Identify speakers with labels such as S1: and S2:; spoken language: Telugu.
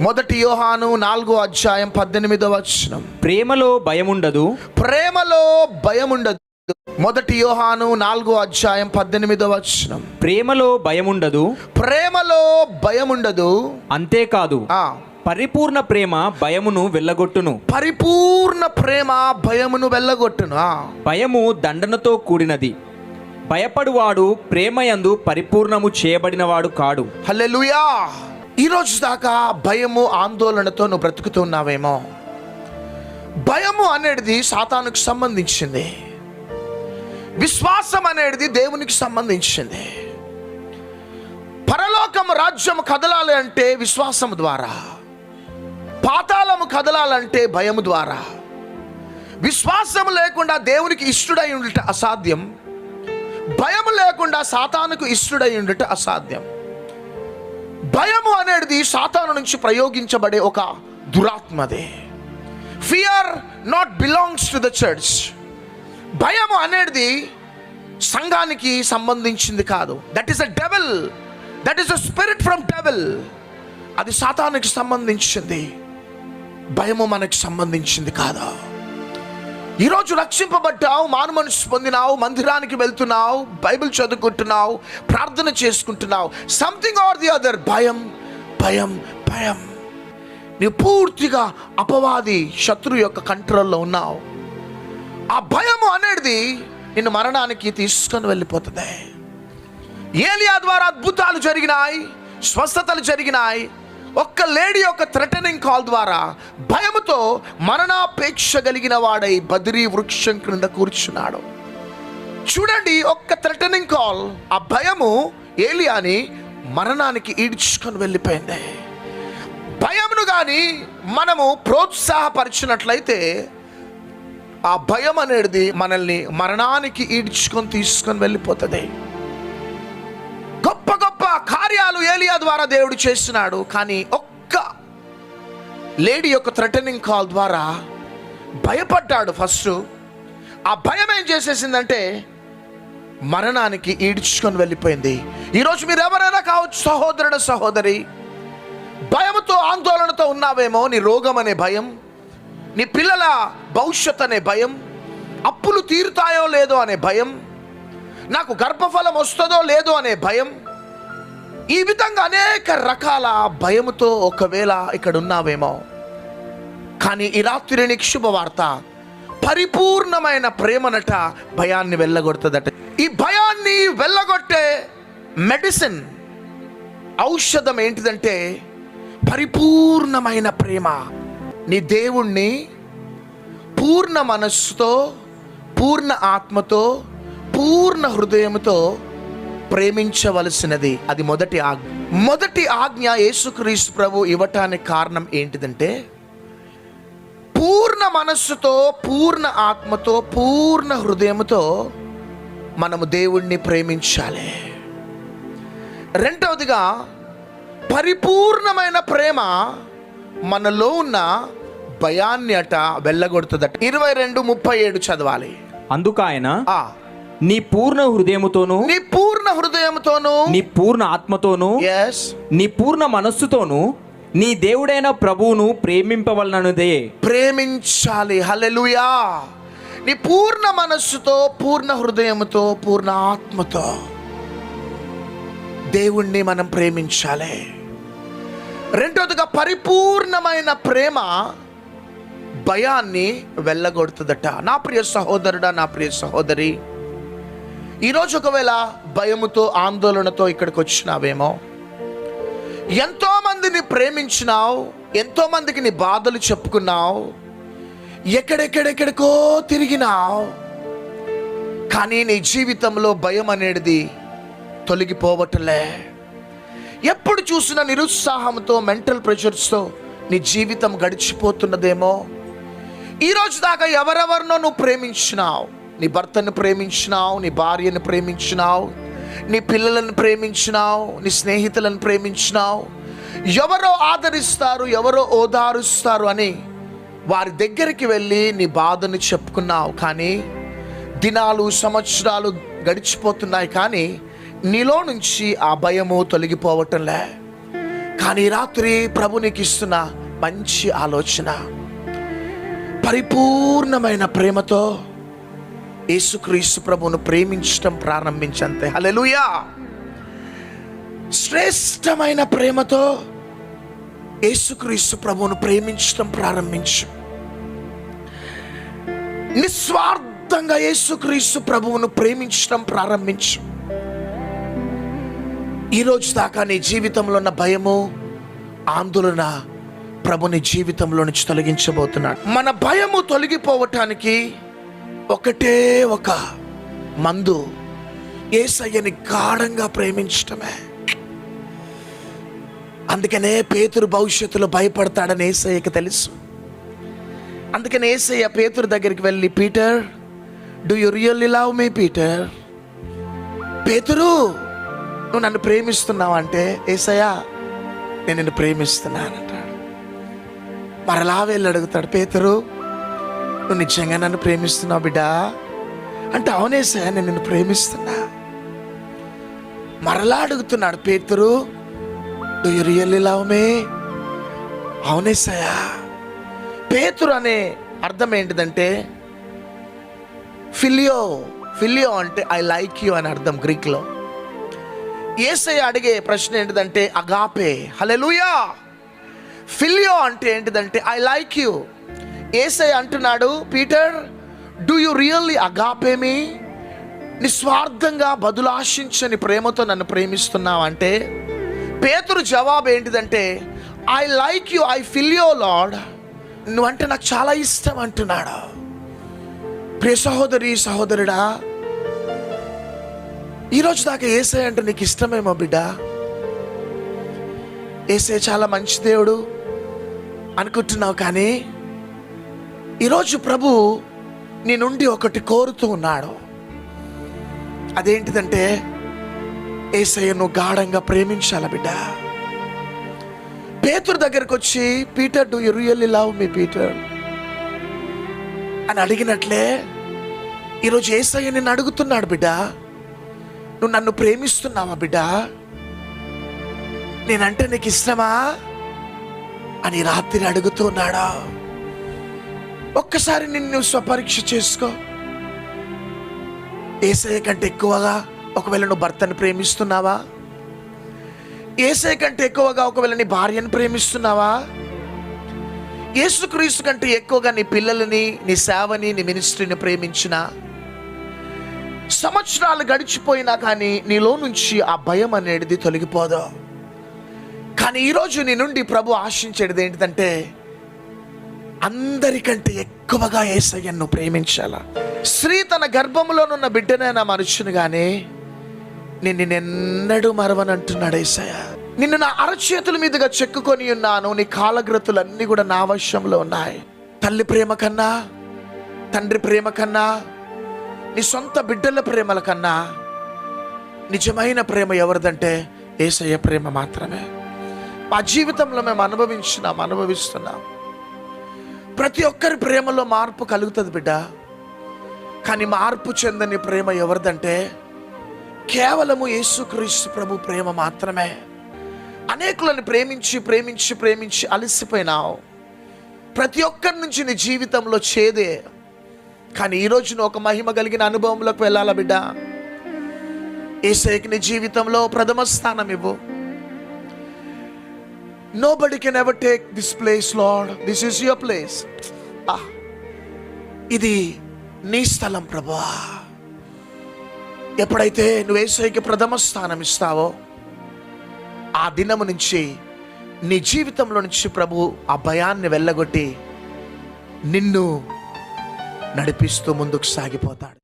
S1: మొదటి యోహాను 4:18.
S2: ప్రేమలో భయముండదు.
S1: ప్రేమలో భయముండదు. మొదటి యోహాను 4:18.
S2: ప్రేమలో భయముండదు.
S1: ప్రేమలో భయముండదు.
S2: అంతేకాదు, పరిపూర్ణ ప్రేమ భయమును వెళ్ళగొట్టును.
S1: పరిపూర్ణ ప్రేమ భయమును వెళ్ళగొట్టును.
S2: భయము దండనతో కూడినది. భయపడువాడు ప్రేమయందు పరిపూర్ణము చేయబడినవాడు కాడు.
S1: హల్లెలూయా. ఈరోజు దాకా భయము ఆందోళనతో నువ్వు బ్రతుకుతున్నావేమో. భయము అనేది సాతానుకు సంబంధించింది. విశ్వాసం అనేది దేవునికి సంబంధించింది. పరలోకము రాజ్యము కదలాలి అంటే విశ్వాసము ద్వారా, పాతాళము కదలాలంటే భయము ద్వారా. విశ్వాసము లేకుండా దేవునికి ఇష్టడై ఉండట అసాధ్యం. భయము లేకుండా సాతానుకు ఇష్టడై ఉండట అసాధ్యం. భయము అనేది సాతాను నుంచి ప్రయోగించబడే ఒక దురాత్మదే. Fear not belongs to the church. భయము అనేది సంఘానికి సంబంధించింది కాదు. That is a devil. That is a spirit from devil. అది సాతానుకి సంబంధించింది. భయము మనకి సంబంధించింది కాదు. ఈరోజు రక్షింపబడ్డావు, మారు మనసు పొందినావు, మందిరానికి వెళ్తున్నావు, బైబిల్ చదువుకుంటున్నావు, ప్రార్థన చేసుకుంటున్నావు. సంథింగ్ ఆర్ ది అదర్ భయం భయం భయం. నీవు పూర్తిగా అపవాది శత్రు యొక్క కంట్రోల్లో ఉన్నావు. ఆ భయము అనేది నిన్ను మరణానికి తీసుకొని వెళ్ళిపోతుంది. ఏలియా ద్వారా అద్భుతాలు జరిగినాయి, స్వస్థతలు జరిగినాయి. ఒక్క లేడీ యొక్క థ్రెటనింగ్ కాల్ ద్వారా భయముతో మరణాపేక్ష కలిగిన వాడై బద్రీ వృక్షం క్రింద కూర్చున్నాడు. చూడండి, ఒక్క థ్రెటనింగ్ కాల్, ఆ భయము ఏలియాని మరణానికి ఈడ్చుకొని వెళ్ళిపోయింది. భయమును కానీ మనము ప్రోత్సాహపరిచినట్లయితే ఆ భయం అనేది మనల్ని మరణానికి ఈడ్చుకొని తీసుకొని వెళ్ళిపోతుంది. గొప్ప గొప్ప కార్యాలు ఏలియా ద్వారా దేవుడు చేస్తున్నాడు. కానీ ఒక్క లేడీ యొక్క థ్రెటనింగ్ కాల్ ద్వారా భయపడ్డాడు. ఫస్ట్ ఆ భయం ఏం చేసేసిందంటే మరణానికి ఈడ్చుకొని వెళ్ళిపోయింది. ఈరోజు మీరు ఎవరైనా కావచ్చు, సహోదరుడు సహోదరి, భయముతో ఆందోళనతో ఉన్నావేమో. నీ రోగం అనే భయం, నీ పిల్లల భవిష్యత్ అనే భయం, అప్పులు తీరుతాయో లేదో అనే భయం, నాకు గర్భఫలం వస్తుందో లేదో అనే భయం. ఈ విధంగా అనేక రకాల భయముతో ఒకవేళ ఇక్కడ ఉన్నావేమో. కానీ ఈ రాత్రి నీకు శుభవార్త. పరిపూర్ణమైన ప్రేమనట భయాన్ని వెళ్ళగొడుతుందట. ఈ భయాన్ని వెళ్ళగొట్టే మెడిసిన్, ఔషధం ఏంటిదంటే పరిపూర్ణమైన ప్రేమ. నీ దేవుణ్ణి పూర్ణ మనస్సుతో, పూర్ణ ఆత్మతో, పూర్ణ హృదయంతో ప్రేమించవలసినది. అది మొదటి ఆజ్ఞ. మొదటి ఆజ్ఞ యేసుక్రీస్తు ప్రభు ఇవ్వటానికి కారణం ఏంటిదంటే పూర్ణ మనస్సుతో, పూర్ణ ఆత్మతో, పూర్ణ హృదయంతో మనము దేవుణ్ణి ప్రేమించాలి. రెండవదిగా పరిపూర్ణమైన ప్రేమ మనలో ఉన్న భయాన్ని అట వెళ్ళగొడుతుందట. 22:37 చదవాలి.
S2: అందుకు ఆయన, నీ పూర్ణ హృదయముతోను,
S1: నీ పూర్ణ హృదయముతోను,
S2: నీ పూర్ణ ఆత్మతోను, నీ పూర్ణ మనస్సుతోను నీ దేవుడైన ప్రభువును ప్రేమింపవలనదే.
S1: ప్రేమించాలి. హల్లెలూయా. నీ పూర్ణ మనస్సుతో, పూర్ణ హృదయముతో, పూర్ణ ఆత్మతో దేవుణ్ణి మనం ప్రేమించాలి. రెండోదిగా పరిపూర్ణమైన ప్రేమ భయాన్ని వెళ్ళగొడుతుందట. నా ప్రియ సహోదరుడా, నా ప్రియ సహోదరి, ఈరోజు ఒకవేళ భయముతో, ఆందోళనతో ఇక్కడికి వచ్చినావేమో. ఎంతో మందిని ప్రేమించినావు, ఎంతో మందికి నీ బాధలు చెప్పుకున్నావు, ఎక్కడెక్కడెక్కడికో తిరిగినావు. కానీ నీ జీవితంలో భయం అనేది తొలగిపోవట్లే. ఎప్పుడు చూసినా నిరుత్సాహంతో, మెంటల్ ప్రెషర్స్తో నీ జీవితం గడిచిపోతున్నదేమో. ఈరోజు దాకా ఎవరెవరినో నువ్వు ప్రేమించినావు. నీ భర్తను ప్రేమించినావు, నీ భార్యను ప్రేమించినావు, నీ పిల్లలను ప్రేమించినావు, నీ స్నేహితులను ప్రేమించినావు. ఎవరో ఆదరిస్తారు, ఎవరో ఓదారుస్తారు అని వారి దగ్గరికి వెళ్ళి నీ బాధను చెప్పుకున్నావు. కానీ దినాలు, సంవత్సరాలు గడిచిపోతున్నాయి, కానీ నీలో నుంచి ఆ భయము తొలగిపోవటంలే. కానీ ఈ రాత్రి ప్రభు నీకు ఇస్తున్న మంచి ఆలోచన, పరిపూర్ణమైన ప్రేమతో యేసుక్రీస్తు ప్రభువును ప్రేమించడం ప్రారంభించంతే. హల్లెలూయా. శ్రేష్టమైన ప్రేమతో యేసుక్రీస్తు ప్రభువును ప్రేమించడం ప్రారంభించు. నిస్వార్థంగా యేసుక్రీస్తు ప్రభువును ప్రేమించడం ప్రారంభించు. ఈరోజు దాకా నీ జీవితంలో ఉన్న భయము, ఆందోళన ప్రభుని జీవితంలో నుంచి తొలగించబోతున్నాడు. మన భయము తొలగిపోవటానికి ఒకటే ఒక మందు, యేసయ్యని గాఢంగా ప్రేమించటమే. అందుకనే పేతురు భవిష్యత్తులో భయపడతాడని యేసయ్యకి తెలుసు. అందుకని యేసయ్య పేతురు దగ్గరికి వెళ్ళి, Peter, do you really love me Peter? పేతురు, నువ్వు నన్ను ప్రేమిస్తున్నావు అంటే, యేసయ్య నేను నిన్ను ప్రేమిస్తున్నానంటాడు. మరలా వెళ్ళి అడుగుతాడు, పేతురు, నువ్వు నిజంగా నన్ను ప్రేమిస్తున్నావు బిడ్డా అంటే, అవునేసయ్య నేను నిన్ను ప్రేమిస్తున్నా. మరలా అడుగుతున్నాడు, Pethuru, do you really love me? అవునేసయ్య. పేతురు అనే అర్థం ఏంటిదంటే ఫిలియో. ఫిలియో అంటే ఐ లైక్ యూ అని అర్థం గ్రీక్లో. యేసయ్య అడిగే ప్రశ్న ఏంటిదంటే అగాపే. హల్లెలూయా. ఫిలియో అంటే ఏంటిదంటే ఐ లైక్ యూ. యేసయ్య అంటున్నాడు, పీటర్, డూ యు రియల్లీ అగాపే మీ? నిస్వార్థంగా బదులాశించని ప్రేమతో నన్ను ప్రేమిస్తున్నావు అంటే, పేతురు జవాబు ఏంటిదంటే ఐ లైక్ యూ, ఐ ఫిలియో లార్డ్, నువ్వంటే నాకు చాలా ఇష్టం అంటున్నాడు. ప్రియ సహోదరి సహోదరుడా, ఈరోజు దాకా యేసయ్య అంటే నీకు ఇష్టమేమో బిడ్డ. యేసయ్య చాలా మంచి దేవుడు అనుకుంటున్నావు, కానీ ఈరోజు ప్రభు నీ నుండి ఒకటి కోరుతూ ఉన్నాడు. అదేంటిదంటే యేసయ్య నువ్వు గాఢంగా ప్రేమించాల బిడ్డ. పేతురు దగ్గరకు వచ్చి, Peter, do you really love me Peter అని అడిగినట్లే ఈరోజు యేసయ్య నిన్ను అడుగుతున్నాడు, బిడ్డ, నువ్వు నన్ను ప్రేమిస్తున్నావా బిడ్డ? నేనంటే నీకు ఇష్టమా అని రాత్రి అడుగుతున్నాడు. ఒక్కసారి నిన్ను స్వపరీక్ష చేసుకో. యేసయ్య కంటే ఎక్కువగా ఒకవేళ నువ్వు భర్తను ప్రేమిస్తున్నావా? యేసయ్య కంటే ఎక్కువగా ఒకవేళ నీ భార్యను ప్రేమిస్తున్నావా? యేసుక్రీస్తు కంటే ఎక్కువగా నీ పిల్లలని, నీ సేవని, నీ మినిస్ట్రీని ప్రేమించిన సంవత్సరాలు గడిచిపోయినా కానీ నీలో నుంచి ఆ భయం అనేది తొలగిపోదు. కానీ ఈరోజు నీ నుండి ప్రభు ఆశించేది ఏంటిదంటే అందరికంటే ఎక్కువగా యేసయ్యను ప్రేమించాలా. స్త్రీ తన గర్భంలోనున్న బిడ్డనైనా మనుషుని కానీ నిన్నెన్నడూ మరవనంటున్నాడు యేసయ్య. నిన్ను నా అరచేతుల మీదుగా చెక్కుకొని ఉన్నాను, నీ కాలగ్రతులన్నీ కూడా నా వశంలో ఉన్నాయి. తల్లి ప్రేమ కన్నా, తండ్రి ప్రేమ కన్నా, నీ సొంత బిడ్డల ప్రేమల కన్నా నిజమైన ప్రేమ ఎవరిదంటే యేసయ్య ప్రేమ మాత్రమే. మా జీవితంలో మేము అనుభవిస్తున్నాం. ప్రతి ఒక్కరి ప్రేమలో మార్పు కలుగుతుంది బిడ్డ. కానీ మార్పు చెందని ప్రేమ ఎవరిదంటే కేవలము యేసుక్రీస్తు ప్రభు ప్రేమ మాత్రమే. అనేకులను ప్రేమించి ప్రేమించి ప్రేమించి అలసిపోయినావు. ప్రతి ఒక్కరి నుంచి నీ జీవితంలో చేదే. కానీ ఈరోజు నువ్వు ఒక మహిమ కలిగిన అనుభవంలోకి వెళ్ళాలా బిడ్డ. యేసయ్యకి నీ జీవితంలో ప్రథమ స్థానం ఇవ్వు. Nobody can ever take this place, Lord. This is your place. ఇది నీ స్థలం ప్రభువా. ఎప్పుడైతే నువ్వు యేసయ్యకి ప్రథమ స్థానం ఇస్తావో ఆ దినము నుంచి నీ జీవితంలో నుంచి ప్రభు ఆ భయాన్ని వెళ్ళగొట్టి నిన్ను నడిపిస్తూ ముందుకు సాగిపోతాడు.